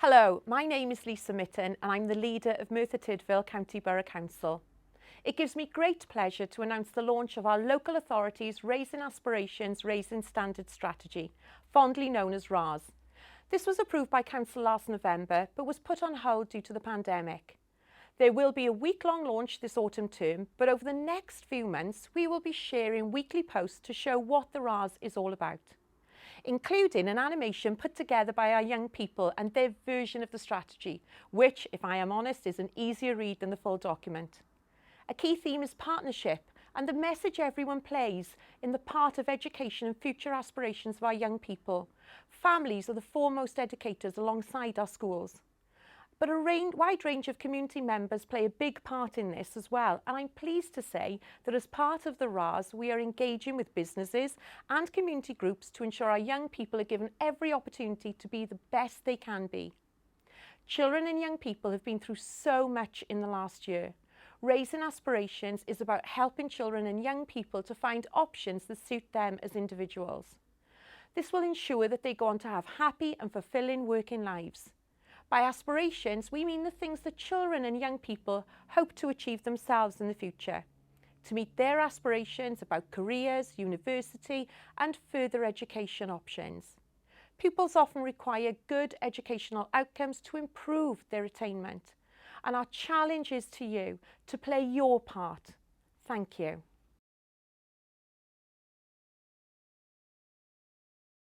Hello, my name is Lisa Mytton and I'm the leader of Merthyr Tudful County Borough Council. It gives me great pleasure to announce the launch of our local authorities Raising Aspirations, Raising Standards strategy, fondly known as RAS. This was approved by Council last November but was put on hold due to the pandemic. There will be a week-long launch this autumn term, but over the next few months we will be sharing weekly posts to show what the RAS is all about, including an animation put together by our young people and their version of the strategy, which, if I am honest, is an easier read than the full document. A key theme is partnership and the message everyone plays in the part of education and future aspirations of our young people. Families are the foremost educators alongside our schools. But a wide range of community members play a big part in this as well, and I'm pleased to say that as part of the RAS we are engaging with businesses and community groups to ensure our young people are given every opportunity to be the best they can be. Children and young people have been through so much in the last year. Raising Aspirations is about helping children and young people to find options that suit them as individuals. This will ensure that they go on to have happy and fulfilling working lives. By aspirations, we mean the things that children and young people hope to achieve themselves in the future, to meet their aspirations about careers, university and further education options. Pupils often require good educational outcomes to improve their attainment, and our challenge is to you to play your part. Thank you.